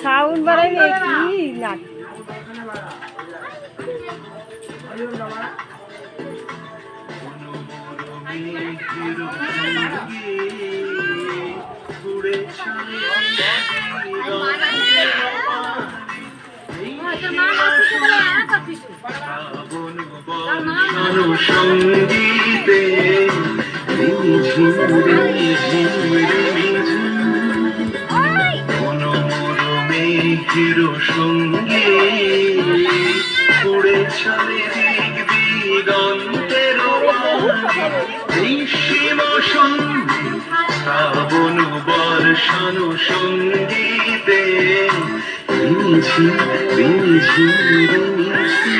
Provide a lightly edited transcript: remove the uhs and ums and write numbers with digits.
sound বাড়াই কি না সঙ্গীতে হিরো সঙ্গে উড়ে চলে দিক দিগন্তের নিঃসীম সঙ্গে শ্রাবণ বর্ষণ সঙ্গীতে রিঝি রিঝি রিঝি